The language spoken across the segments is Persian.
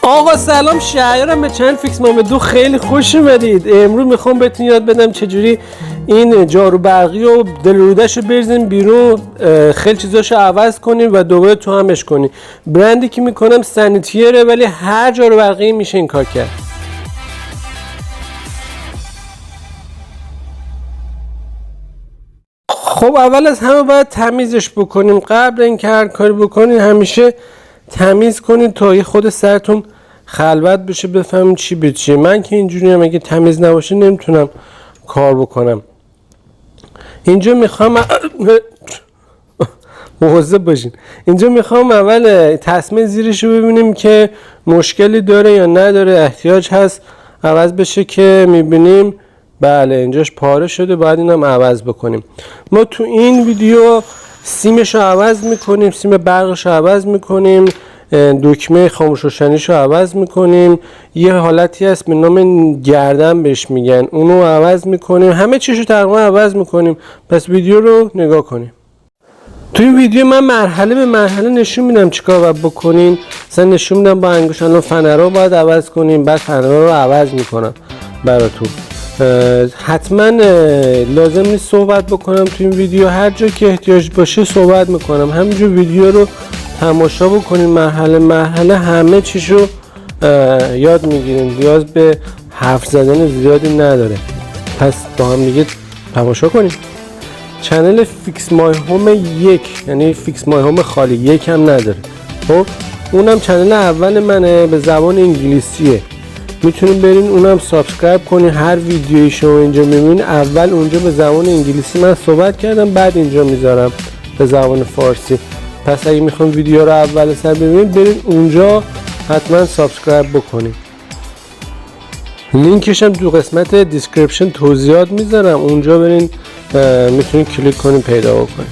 آقا سلام، شهریارم. به چند فیکس نامه 2 خیلی خوش اومدید. امروز میخوام بهتون یاد بدم چجوری این جارو برقی و دلرودش رو بریزیم بیرون، خیلی چیزاشو عوض کنیم و دوباره تو همش کنیم. برندی که میکنم سانیتیره، ولی هر جارو برقی میشه این کار کرد. خب اول از همه باید تمیزش بکنیم. قبل اینکه هر کاری بکنین همیشه تمیز کنید تا یه خود سرتون خلوت بشه، بفهمید چی به چیه. من که اینجوری هم اگه تمیز نباشه نمیتونم کار بکنم. اینجا میخوام مواظب باشین. اینجا میخوام اول تصمیم زیرش رو ببینیم که مشکلی داره یا نداره، احتیاج هست عوض بشه که میبینیم بله اینجاش پاره شده، باید اینم عوض بکنیم. ما تو این ویدیو سیمش رو عوض میکنیم، سیم برقش رو عوض میکنیم، دکمه خاموش روشنیش رو عوض میکنیم، یه حالتی هست به نام گردن بهش میگن، اونو عوض میکنیم، همه چیشو تقریبا عوض میکنیم. پس ویدیو رو نگاه کنیم. توی این ویدیو من مرحله به مرحله نشون میدم چیکار باید بکنین. مثلا نشون میدم با انگشت الان فنرها باید عوض کنیم، بعد فنرها رو عوض میکنم براتون. حتما لازم نیست صحبت بکنم توی این ویدیو، هر جا که احتیاج باشه صحبت میکنم. همینجور ویدیو رو تماشا بکنین، مرحله مرحله همه چیشو یاد میگیرین، نیاز به حرف زدن زیادی نداره. پس با هم دیگه تماشا کنیم. چنل فیکس مای هوم 1، یعنی فیکس مای هوم خالی، 1 هم نداره. خب اونم چنل اول منه، به زبان انگلیسیه. میتونین برین اونم سابسکرایب کنین. هر ویدیویی شما اینجا میبینین اول اونجا به زبان انگلیسی من صحبت کردم، بعد اینجا میذارم به زبان فارسی. پس اگه میخواین ویدیو رو اول سر ببینید برین اونجا حتما سابسکرایب بکنین. لینکش هم تو قسمت دیسکریپشن توضیحات میذارم، اونجا برین میتونین کلیک کنین پیدا بکنین.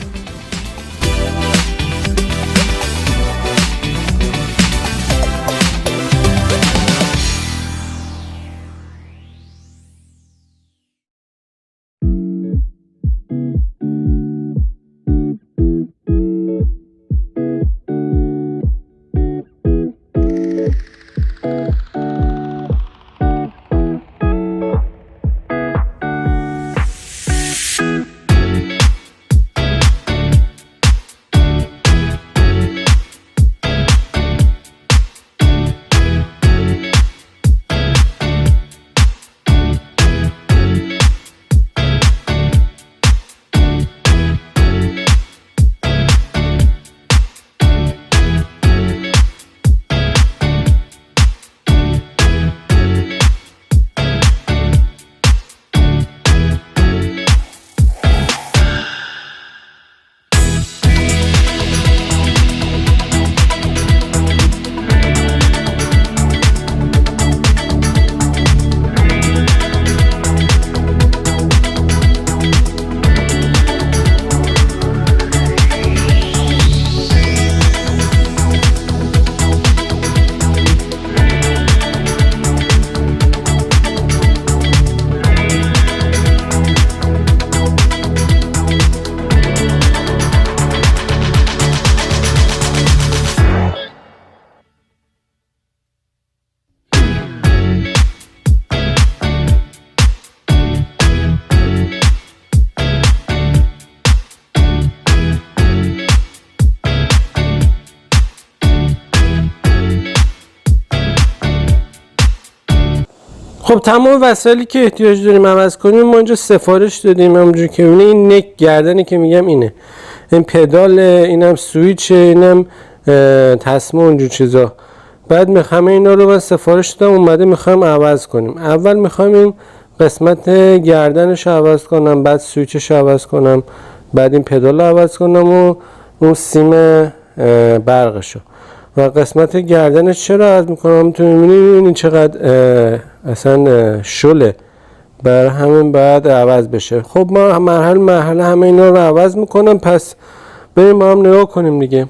خب تمام وسایلی که احتیاج داریم عوض کنیم ما اینجا سفارش دادیم. همونجوری که میبینید این نک گردنی که میگم اینه، این پدال، اینم سویچه، اینم تصمیم، اونجور چیزا. بعد همه اینا رو من سفارش دادم، اومده میخوایم عوض کنیم. اول میخوایم این قسمت گردنش عوض کنم، بعد سویچش عوض کنم، بعد این پدال عوض کنم و اون سیم برقشو. و قسمت گردنش چرا عوض میکنم میتونید ببینید چقدر اصلا شله، برای همین بعد عوض بشه. خب ما مرحله مرحله همه اینا رو عوض میکنم. پس بریم با هم نگاه کنیم دیگه.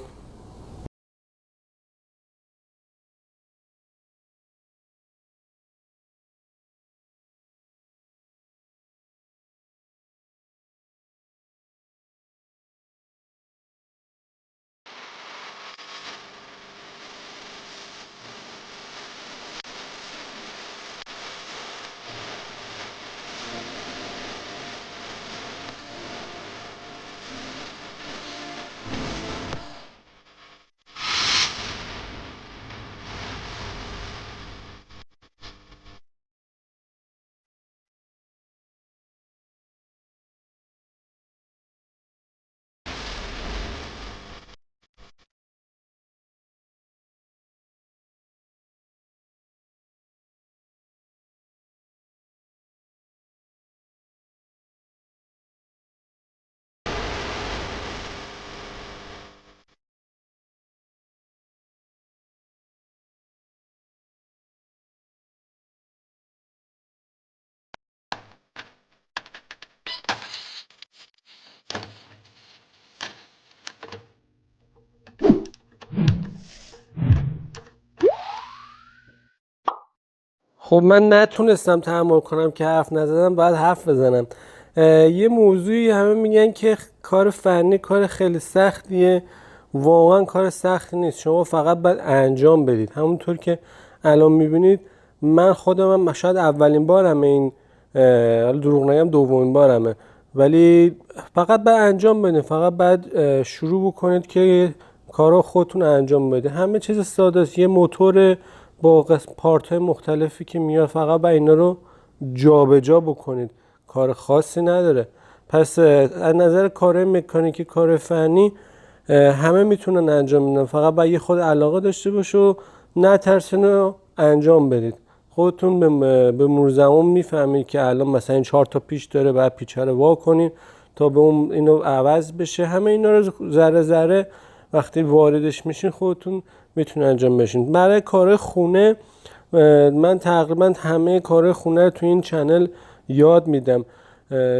خب من نتونستم تحمل کنم که حرف نزدم، باید حرف بزنم. یه موضوعی همه میگن که کار فنی کار خیلی سختیه. واقعا کار سختی نیست، شما فقط باید انجام بدید. همونطور که الان میبینید من خودم شاید اولین بارمه این، حالا دروغ نگم دومین بارمه، ولی فقط باید انجام بدید. فقط باید شروع بکنید که کارا خودتون انجام بدید. همه چیز ساده است. یه موتور با پارت های مختلفی که میاد، فقط باید اینا رو جابجا بکنید. کار خاصی نداره. پس از نظر کار مکانیکی، کار فنی همه میتونن انجام بدن، فقط باید یه خود علاقه داشته باشه و نترسین و انجام بدید. خودتون به مرور زمان میفهمید که الان مثلا این 4 تا پیچ داره، بعد پیچ رو وا کنین تا به اون اینو عوض بشه. همه اینا رو ذره ذره وقتی واردش میشین خودتون میتونین انجام بشین. برای کار خونه من تقریبا همه کار خونه رو تو این چنل یاد میدم.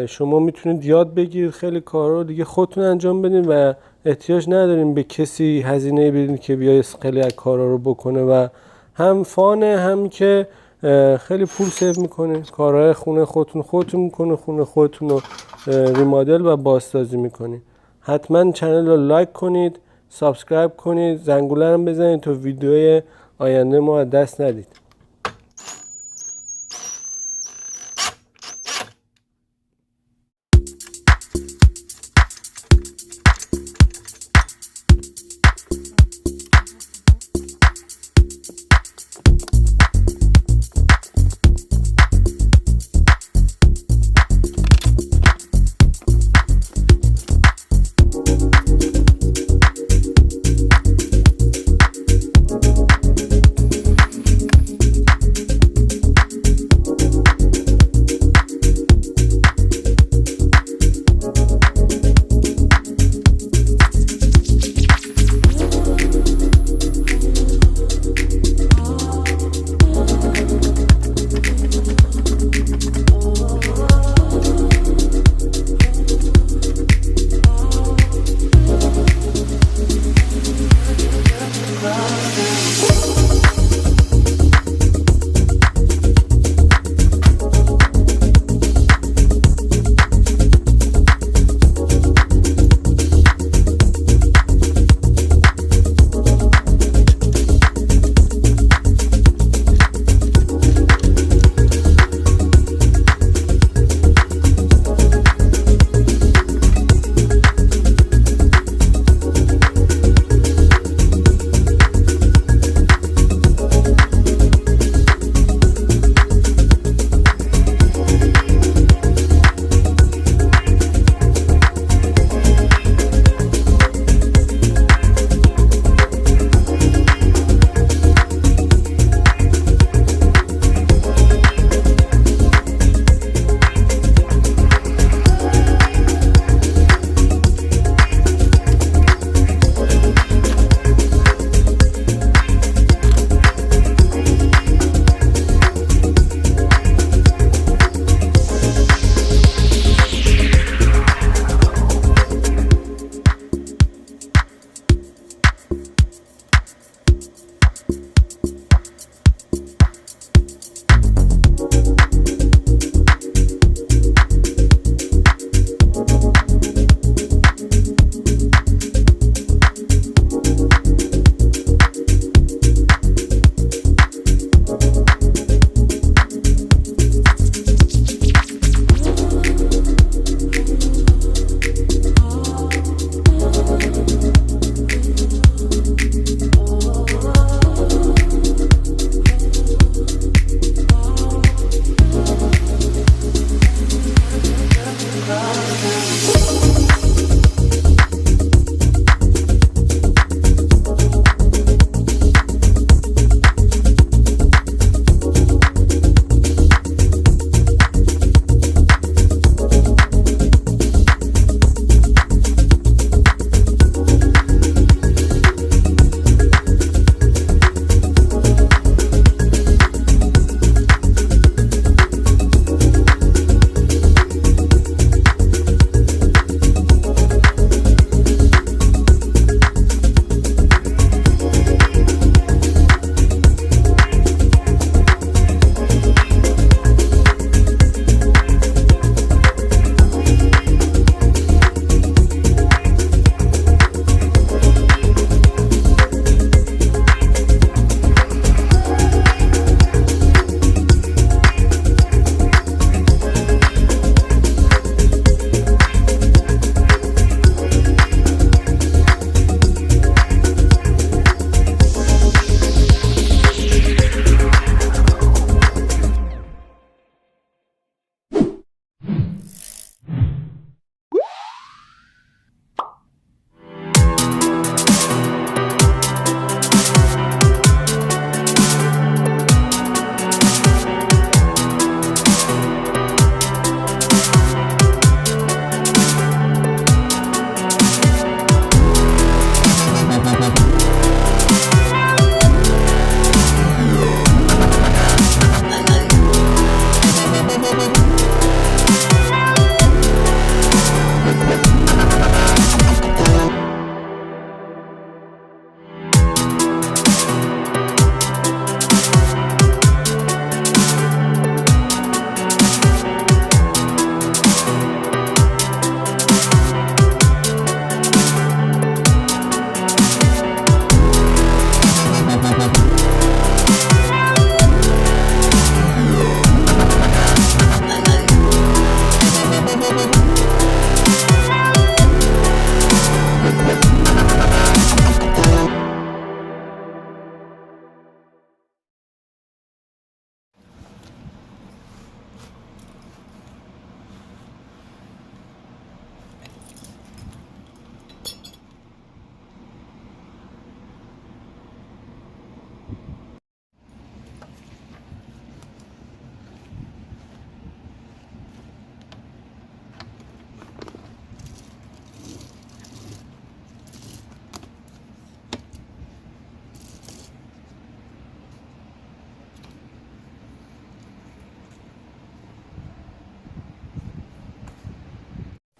شما میتونید یاد بگیرید خیلی کارا رو دیگه خودتون انجام بدین و احتیاج ندارین به کسی هزینه بدین که بیای خیلی از کارا رو بکنه و هم فانه، هم که خیلی پول سیو میکنه. کارهای خونه خودتون میکنه، خونه خودتون رو ریمادل و بازسازی میکنید. حتما چنل رو لایک کنید، سابسکرایب کنید، زنگوله رو بزنید تا ویدیوی آینده ما دست ندید.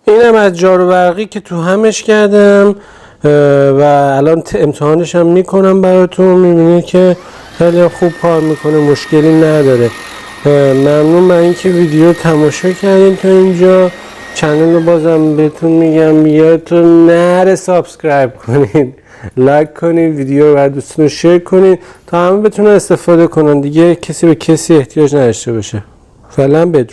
اینم از جارو برقی که تو همش کردم و الان امتحانش هم میکنم براتون. میبینید که خیلی خوب کار میکنه، مشکلی نداره. ممنون برای اینکه ویدیو تماشا کردین تا اینجا. چنل رو بازم بهتون میگم یادتون نره سابسکرایب کنید، لایک کنید، ویدیو رو برای دوستون شیر کنید تا همه بتونن استفاده کنن، دیگه کسی به کسی احتیاج نداشته باشه. فعلا بدرود.